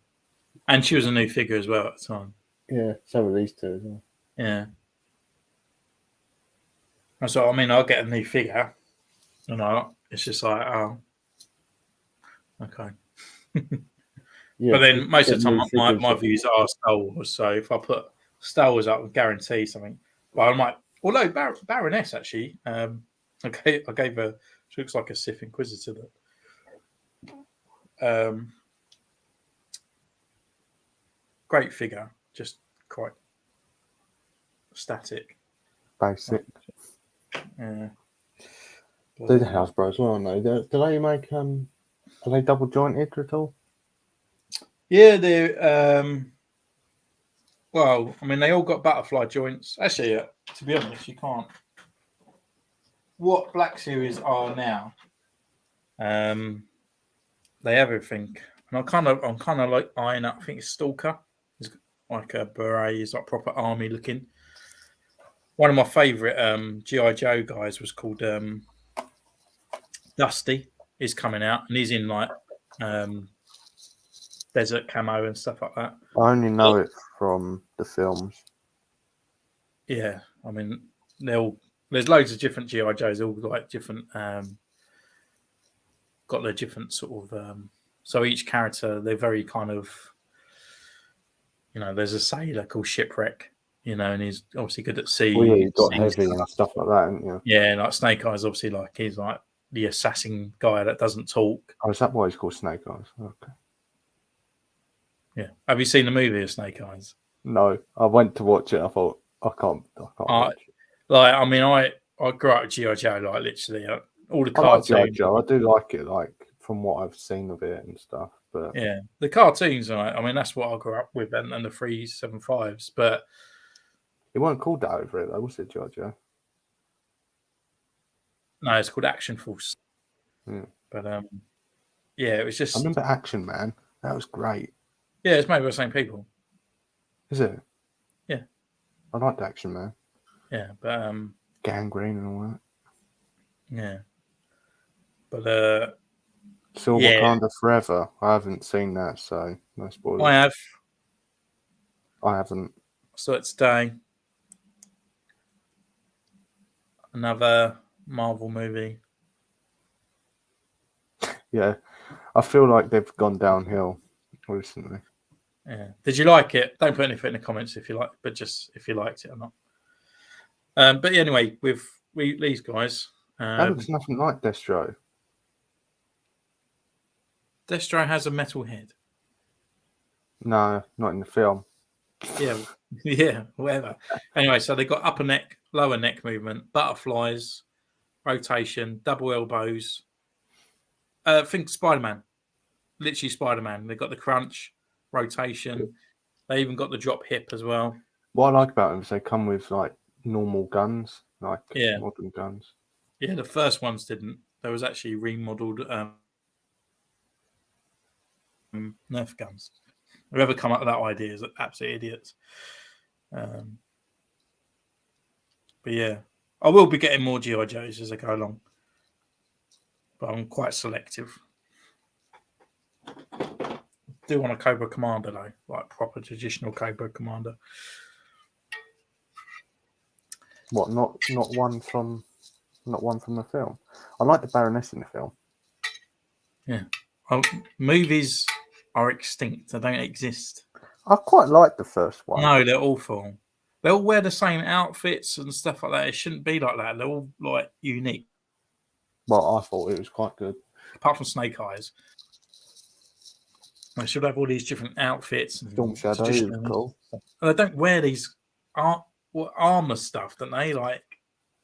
And she was a new figure as well at the time. Yeah, so were these two as well. Yeah. So, I mean, I'll get a new figure. It's just like, oh, okay. Yeah, but then most of the time, my views are Star Wars. So if I put Star Wars up, I guarantee something Well, I might. Although Baroness actually, I gave her. She looks like a Sith Inquisitor. Great figure, just quite static. Basic. Yeah. They're the Hasbro as well, aren't they? Do they make are they double jointed at all? Yeah, they. Well, I mean, they all got butterfly joints. Actually, to be honest, you can't. What Black Series are now, they have everything. And I'm kind of like eyeing up. I think it's Stalker. He's like a beret. He's like proper army looking. One of my favourite GI Joe guys was called Dusty. He's coming out, and he's in like desert camo and stuff like that. I only know it from the films. Yeah, I mean, there's loads of different GI Joes, all like different, got their different sort of. So each character, they're very kind of, there's a sailor called Shipwreck, and he's obviously good at sea. Well, yeah, you've got heavy and stuff like that, haven't you? Yeah, like Snake Eyes, obviously, like he's like the assassin guy that doesn't talk. Oh, is that why he's called Snake Eyes? Okay. Yeah, have you seen the movie of Snake Eyes? No, I went to watch it. I thought I can't watch it. Like, I mean, I grew up with G.I. Joe, like literally all the I like cartoons. G.I. Joe. I do like it, like from what I've seen of it and stuff. But yeah, the cartoons, I mean, that's what I grew up with, and the 375s. But it wasn't called that over it, though, was it, G.I. Joe? No, it's called Action Force. Yeah. But yeah, it was just. I remember Action Man. That was great. Yeah, it's made by the same people. Is it? Yeah. I liked Action Man. Yeah, but Gangrene and all that. Yeah. But Silver Wakanda Forever. I haven't seen that, so no spoilers. I have. I haven't. So it's today. Another Marvel movie. Yeah, I feel like they've gone downhill recently. Yeah. Did you like it? Don't put anything in the comments if you like, but just if you liked it or not. But yeah, anyway, with these guys, That looks nothing like Destro. Destro has a metal head. No, not in the film. Yeah, yeah, whatever. Anyway, so they got upper neck, lower neck movement, butterflies, rotation, double elbows. Think Spider-Man, literally Spider-Man. They got the crunch, rotation. They even got the drop hip as well. What I like about them is they come with like normal guns, like modern guns. Yeah, the first ones didn't. There was actually remodeled Nerf guns. Whoever come up with that idea is absolute idiots. But yeah, I will be getting more G.I. Joes as I go along. But I'm quite selective. Do want a Cobra Commander though, like proper traditional Cobra Commander. What? Not one from the film. I like the Baroness in the film. Yeah, movies are extinct. They don't exist. I quite like the first one. No, they're awful. They all wear the same outfits and stuff like that. It shouldn't be like that. They're all like unique. Well, I thought it was quite good. Apart from Snake Eyes. They should have all these different outfits. Storm Shadow is cool. And they don't wear these armor stuff, don't they? Like,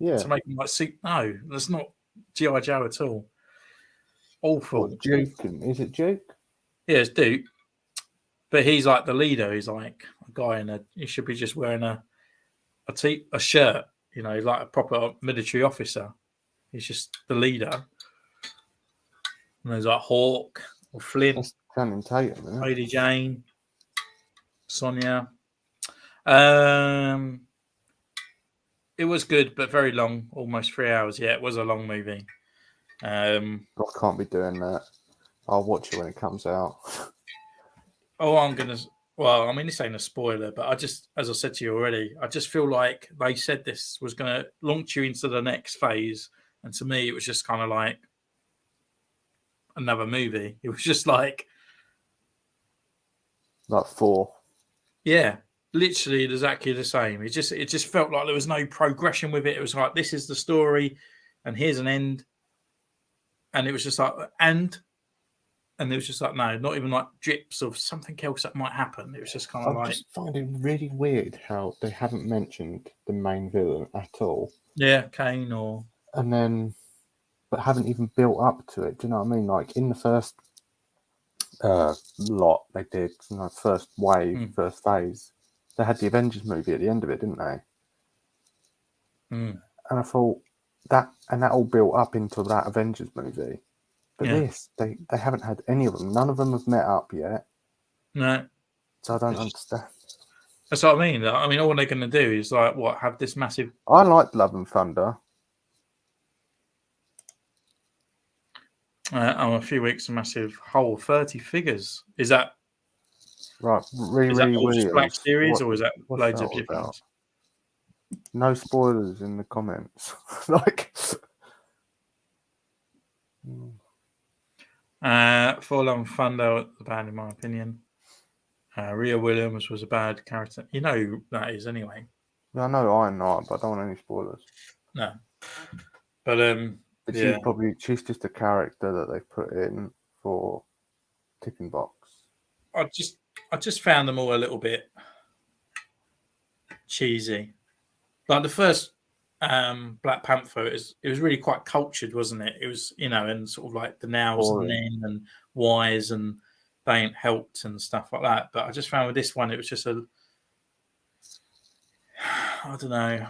to make them like suit. No, that's not G.I. Joe at all. Awful. What, Duke? Is it Duke? Yeah, it's Duke. But he's like the leader. He's like a guy he should be just wearing a shirt, like a proper military officer. He's just the leader. And there's like Hawk or Flint. That's Channing Tatum, Lady Jane, Sonia. It was good, but very long, almost 3 hours. Yeah, it was a long movie. I can't be doing that. I'll watch it when it comes out. Well, I mean, this ain't a spoiler, but as I said to you already, I just feel like they said this was going to launch you into the next phase. And to me, it was just kind of like another movie. It was just like 4. Yeah. literally exactly the same. It just felt like there was no progression with it. It was like, this is the story, and here's an end, and it was just like, and it was just like, no, not even like drips of something else that might happen. It was just kind of I like, just find it really weird how they haven't mentioned the main villain at all, yeah, Kane or and then but haven't even built up to it. Do you know what I mean? Like in the first lot they did, first wave, first phase, they had the Avengers movie at the end of it, didn't they? And I thought that all built up into that Avengers movie. But yeah, this, they haven't had any of them. None of them have met up yet. no. So I don't understand. That's what I mean. I mean, all they're going to do is like what, have this massive. I like Love and Thunder. A few weeks, a massive whole 30 figures. Is that Right, all Williams. just Black Series, or is that What's loads that of all different about? ones? No spoilers in the comments. Like, Full on Thunder, the band, in my opinion. Rhea Williams was a bad character. You know who that is anyway. I know I'm not, but I don't want any spoilers. No, but But yeah, she's just a character that they've put in for ticking box. I just found them all a little bit cheesy. Like the first Black Panther, it was really quite cultured, wasn't it? It was, and sort of like the nows and then and whys and they ain't helped and stuff like that. But I just found with this one, it was just I don't know.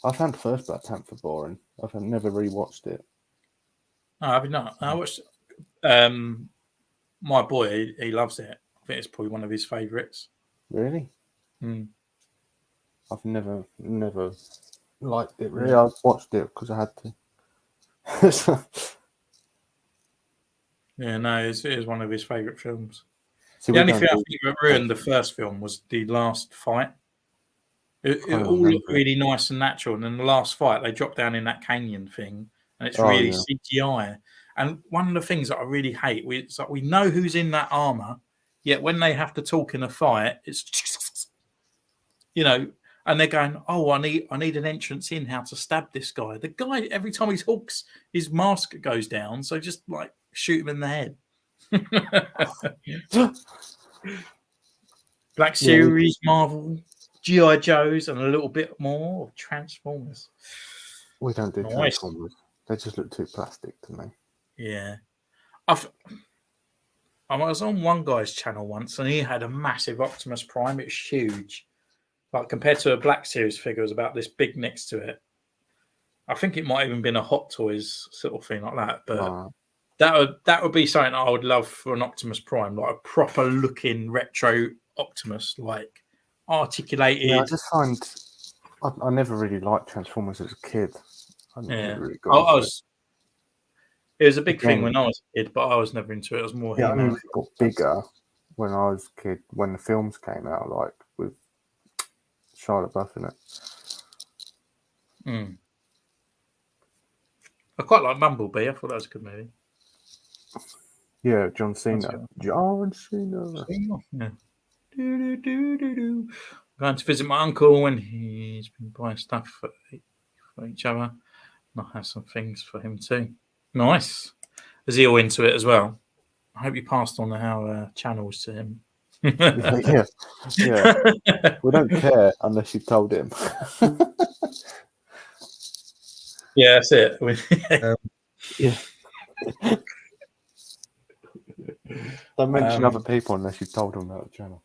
I found the first Black Panther boring. I've never rewatched it. No, I mean, not. I watched my boy. He loves it. I think it's probably one of his favourites. Really? Mm. I've never liked it. Really, I watched it because I had to. Yeah, no, it was one of his favourite films. See, The only thing I think that ruined the first film was the last fight. It all looked really nice and natural, and then the last fight, they drop down in that canyon thing, and it's really CGI. And one of the things that I really hate, it's like we know who's in that armor, yet when they have to talk in a fight, it's and they're going, "Oh, I need an entrance in how to stab this guy." The guy, every time he talks, his mask goes down, so just like shoot him in the head. Black Series, Marvel, G.I. Joes, and a little bit more of Transformers. We don't do Transformers. They just look too plastic to me. Yeah. I was on one guy's channel once, and he had a massive Optimus Prime. It was huge. Like, compared to a Black Series figure, it was about this big next to it. I think it might even been a Hot Toys sort of thing like that. But that would be something I would love for an Optimus Prime, like a proper looking retro Optimus, like articulated. Yeah, I just find I never really liked Transformers as a kid. It was a big thing when I was a kid, but I was never into it. I was more I mean, it got bigger when I was a kid, when the films came out, like with Shia LaBeouf in it. I quite like Bumblebee. I thought that was a good movie. Yeah, John Cena. John Cena. Yeah. I'm going to visit my uncle when he's been buying stuff for each other. And I'll have some things for him too. Nice. Is he all into it as well? I hope you passed on our channels to him. Yeah. We don't care unless you told him. Yeah, that's it. Yeah. Don't mention other people unless you told them about the channel.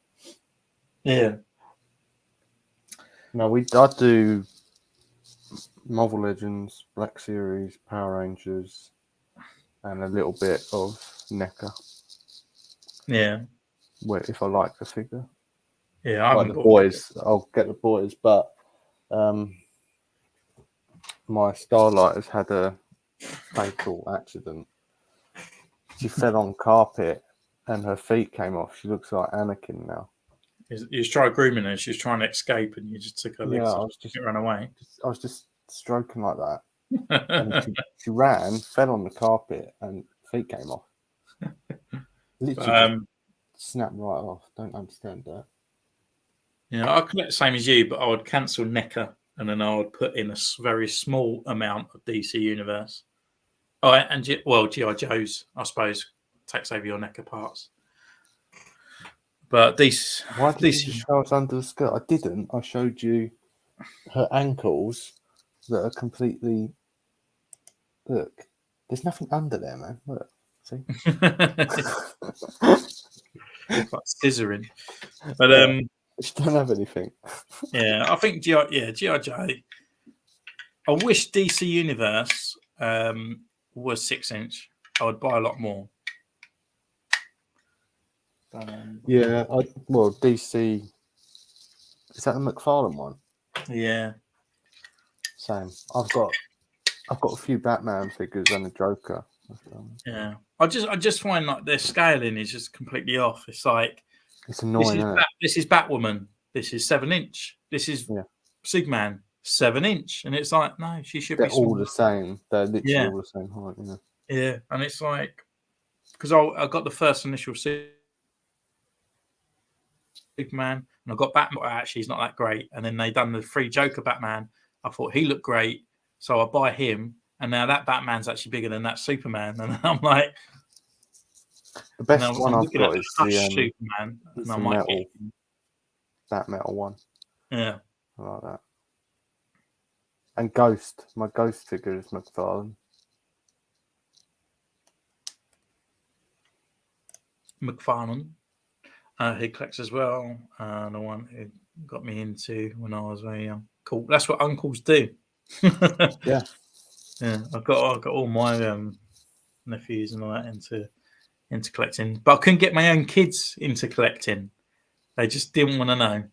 Yeah. No, I do Marvel Legends, Black Series, Power Rangers, and a little bit of NECA. Yeah. If I like the figure. Yeah, I like the boys. I'll get the boys, but my Starlight has had a fatal accident. She fell on carpet and her feet came off. She looks like Anakin now. You tried grooming her. She was trying to escape, and you just took her legs off and ran away. I was just stroking like that, and she ran, fell on the carpet, and feet came off. Literally snapped right off. Don't understand that. Yeah, I collect the same as you, but I would cancel NECA and then I would put in a very small amount of DC Universe. Oh, and G.I. Joe's, I suppose, takes over your NECA parts. But Why did you DC just show us under the skirt? I didn't. I showed you her ankles that are completely. Look, there's nothing under there, man. Look, see. like scissoring. But I just don't have anything. yeah, I think G.I. Joe. I wish DC Universe was 6-inch. I would buy a lot more. But, Yeah, DC. Is that the McFarlane one? Yeah. Same. I've got a few Batman figures and a Joker. Yeah. I just find like their scaling is just completely off. It's like it's annoying. This is Batwoman. This is 7-inch. This is Superman 7-inch, and it's like no, she should be. They're all the same. They're literally all the same height. Yeah, and it's like because I got the first initial Superman, and I got Batman. Actually, he's not that great. And then they done the free Joker Batman. I thought he looked great, so I buy him. And now that Batman's actually bigger than that Superman, and I'm like, the best one I've got is the Superman, and I'm like, that metal one. Yeah, I like that. And Ghost, my Ghost figure is McFarlane. He collects as well. The one who got me into when I was very young. Cool. That's what uncles do. Yeah. Yeah. I've got all my nephews and all that into collecting, but I couldn't get my own kids into collecting. They just didn't want to know.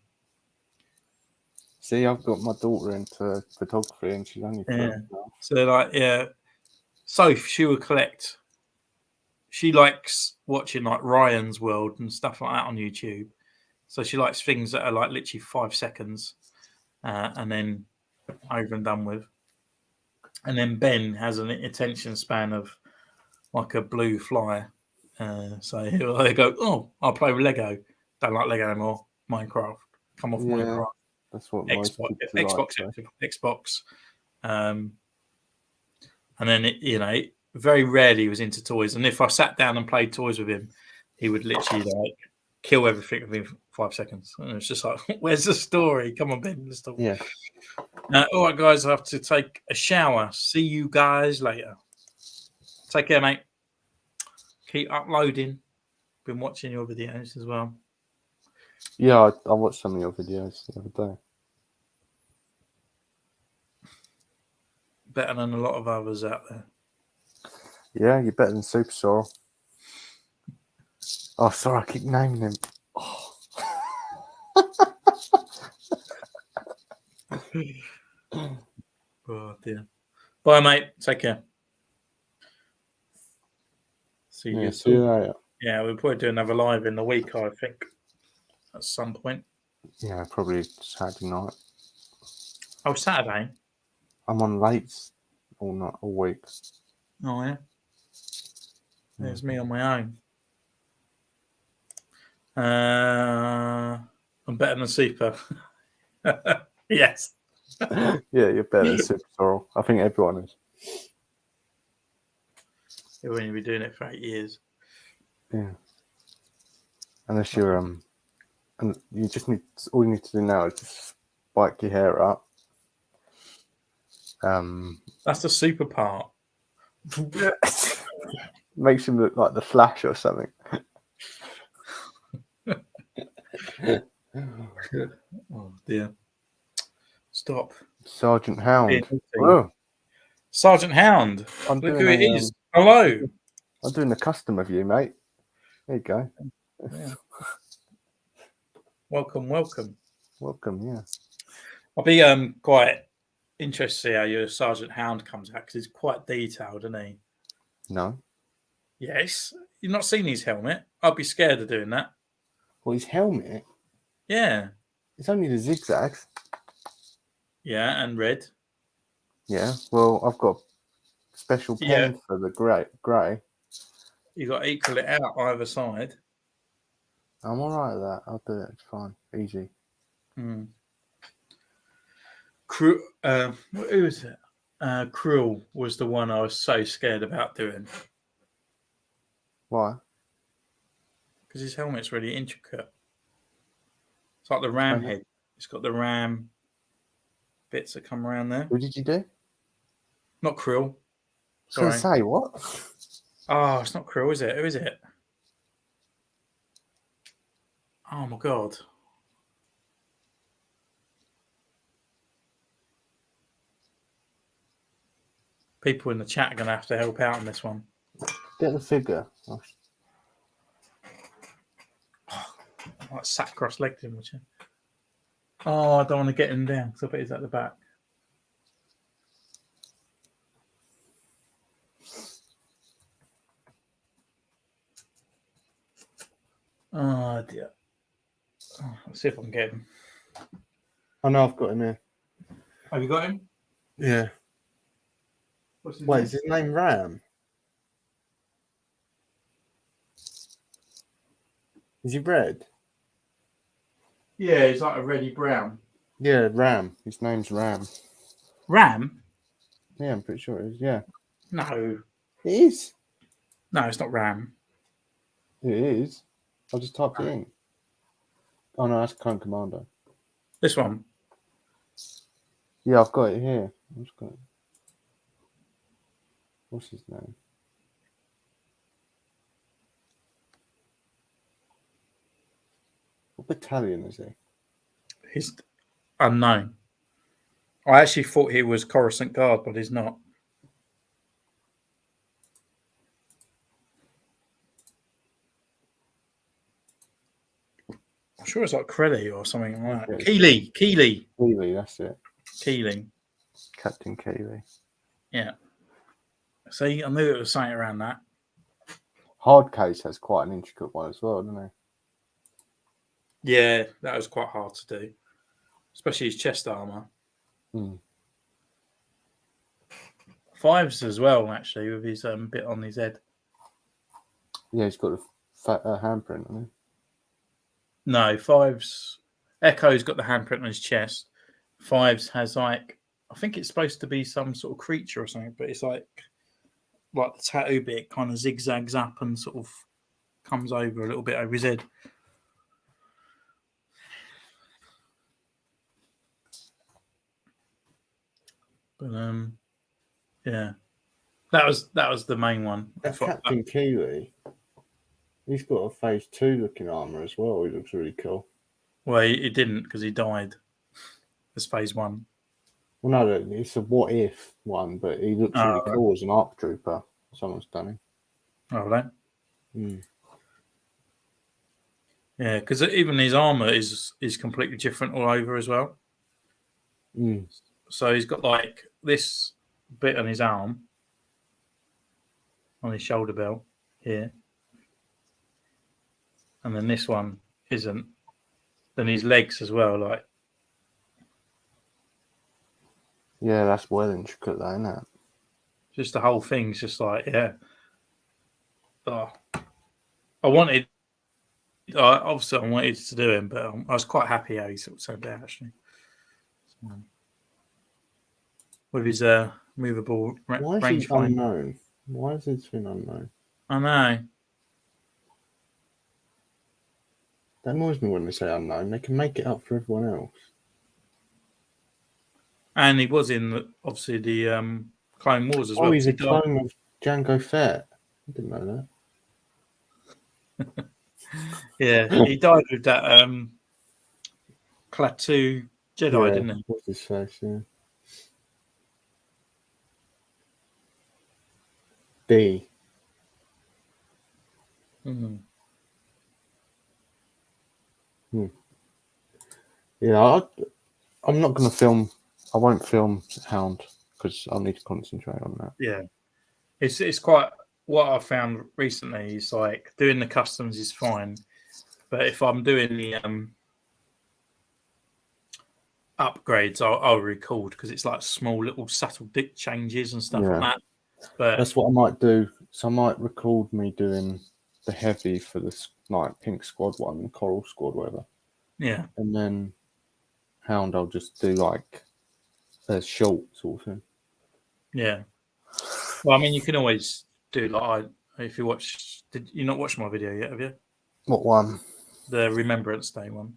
See, I've got my daughter into photography, and she's only 12 now. So so she will collect. She likes watching like Ryan's World and stuff like that on YouTube. So she likes things that are like literally 5 seconds and then over and done with. And then Ben has an attention span of like a blue fly. So he'll go, oh, I'll play with Lego. Don't like Lego anymore. Minecraft. Come off Minecraft. That's what most Xbox. And then, very rarely he was into toys. And if I sat down and played toys with him, he would literally like kill everything within 5 seconds. And it's just like, where's the story? Come on, Ben, let's talk. Yeah. All right, guys, I have to take a shower. See you guys later. Take care, mate. Keep uploading. Been watching your videos as well. Yeah, I watched some of your videos the other day. Better than a lot of others out there. Yeah, you're better than Super Sorrel. Oh, sorry, I keep naming him. Oh, oh dear. Bye, mate. Take care. See you later. Yeah, we'll probably do another live in the week, I think, at some point. Yeah, probably Saturday night. Oh, Saturday? I'm on late all week. Oh, yeah? There's me on my own. I'm better than Super. Yes. Yeah, you're better than Super Sorrel. I think everyone is. You've only been doing it for 8 years. Yeah. Unless you're and you just all you need to do now is just spike your hair up. That's the super part. Makes him look like the Flash or something. Oh dear. Stop. Sergeant Hound. Oh. Sergeant Hound. Look who it is. Hello. I'm doing the customer view, mate. There you go. Yeah. Welcome. Welcome, yeah. I'll be quite interested to see how your Sergeant Hound comes out because he's quite detailed, isn't he? No. Yes. You've not seen his helmet? I'd be scared of doing that. Well, his helmet? Yeah. It's only the zigzags. Yeah, and red. Yeah. Well, I've got a special pen for the grey. You got to equal it out either side. I'm all right with that. I'll do it. It's fine. Easy. Mm. Who was it? Cruel was the one I was so scared about doing Why? because his helmet's really intricate. It's like the ram head. It's got the ram bits that come around there. Who did you do? I Not Cruel. was going to Sorry. say, what? Oh, it's not Cruel, is it? Who is it? Oh my god. People in the chat are going to have to help out on this one. Get the figure. Like sat cross-legged him, would you? Oh, I don't want to get him down because I bet he's at the back. Oh dear. Oh, let's see if I can get him. I know I've got him here. Have you got him? Yeah. What's his Wait, name? is his name Ram? Is he red? Yeah, he's like a reddy brown. Yeah, Ram. His name's Ram. Ram? Yeah, I'm pretty sure it is. Yeah. No. It is. No, it's not Ram. It is. I just typed it in. Oh no, that's Clone Commander. This one. Yeah, I've got it here. I've just got it. What's his name? What battalion is he? He's unknown. I actually thought he was Coruscant Guard, but he's not. I'm sure it's like Creddy or something like that. Keeley. Keeley, that's it. Keeley. Captain Keeley. Yeah. See, I knew it was something around that. Hardcase has quite an intricate one as well, doesn't he? Yeah, that was quite hard to do, especially his chest armor. Mm. Fives as well, actually, with his bit on his head. Yeah, he's got a fat handprint on him. No, Fives. Echo's got the handprint on his chest. Fives has like, I think it's supposed to be some sort of creature or something, but it's like the tattoo bit kind of zigzags up and sort of comes over a little bit over his head. But yeah, that was the main one. That Captain Keeley, he's got a phase 2 looking armor as well. He looks really cool. Well, he didn't because he died. It's phase 1. Well, no, it's a what if one, but he looks really cool as an ARC trooper. Someone's done him. Oh, right. Mm. Yeah, because even his armor is completely different all over as well. Mm. So he's got like this bit on his arm, on his shoulder belt here, and then this one isn't. Then his legs as well, like. Yeah, that's well intricate, though, isn't it? Just the whole thing's just like, yeah. Oh. Obviously I wanted to do him, but I was quite happy how he sort of turned out, actually. So, with his movable range finder. Unknown? Why is it been unknown? I know. That annoys me when they say unknown. They can make it up for everyone else. And he was in, obviously, the Clone Wars as well. Oh, he's a clone of Jango Fett. I didn't know that. Yeah, he died with that Klaatu Jedi, didn't he? What's his face, yeah. D. Mm-hmm. Yeah, I'm not going to film. I won't film Hound because I'll need to concentrate on that. Yeah, it's quite. What I found recently is like doing the customs is fine, but if I'm doing the upgrades, I'll record because it's like small little subtle dick changes and stuff like that. But that's what I might do. So I might record me doing the heavy for the like pink squad one, the coral squad, whatever. Yeah, and then Hound, I'll just do like a short sort of thing. Yeah. Well, I mean, you can always do like if you watch. Did you not watch my video yet? Have you? What one? The Remembrance Day one.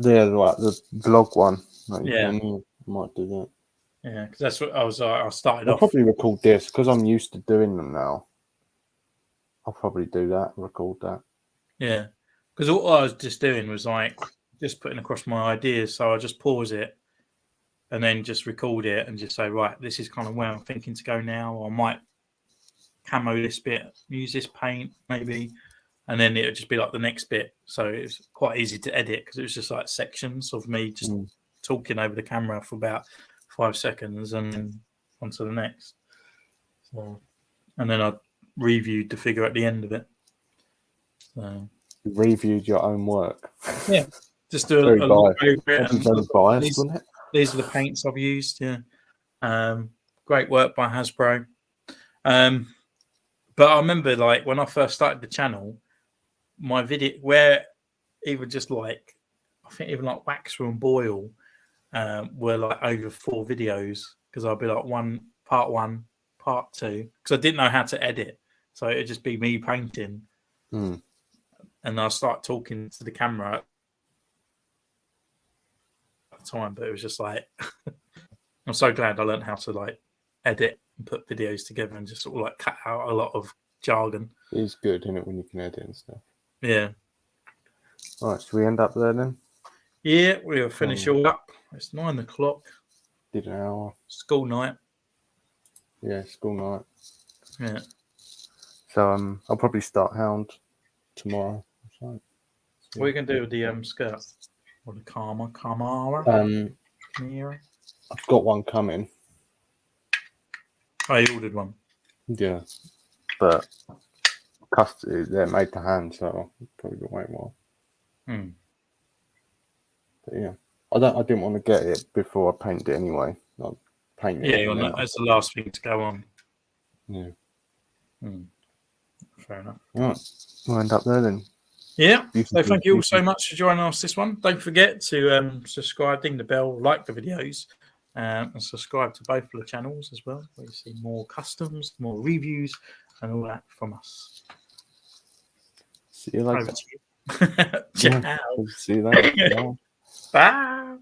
Yeah, like the vlog one. Like Yeah. I might do that. Yeah, because that's what I was. I started I'll off. probably record this because I'm used to doing them now. I'll probably do that. Record that. Yeah, because all I was just doing was like just putting across my ideas. So I just pause it and then just record it and just say, right, this is kind of where I'm thinking to go now. Or I might camo this bit, use this paint maybe, and then it would just be like the next bit. So it was quite easy to edit because it was just like sections of me just talking over the camera for about 5 seconds and then on to the next. So, and then I reviewed the figure at the end of it. So You reviewed your own work. yeah, just do Very a look biased. over it. That'd be And very look, biased, wouldn't it? these are the paints I've used. Yeah, great work by Hasbro. But I remember like when I first started the channel, my video where even just like I think even like Waxer and Boyle were like over 4 videos because I'd be like part one, part 2 because I didn't know how to edit, so it'd just be me painting, and I start talking to the camera at the time. But it was just like I'm so glad I learned how to like edit and put videos together and just sort of like cut out a lot of jargon. It's good, isn't it, when you can edit and stuff. Yeah. All right, should we end up there then? Yeah, we'll finish all up. It's 9 o'clock. Did an hour. School night. Yeah, school night. Yeah. So I'll probably start Hound tomorrow. So, What are you going to do with the skirt? Or the Kamara? Kamara? I've got one coming. Oh, you ordered one. Yeah, but they're made to hand, so I'll probably wait a while. But yeah, I didn't want to get it before I paint it anyway. I'll paint it. Yeah, that's the last thing to go on. Yeah. Fair enough. All right, we'll end up there then. Yeah. So thank you all so much for joining us this one. Don't forget to subscribe, ding the bell, like the videos, and subscribe to both of the channels as well, where you see more customs, more reviews, and all that from us. See you later. Over to you. Ciao. See you later. Bye.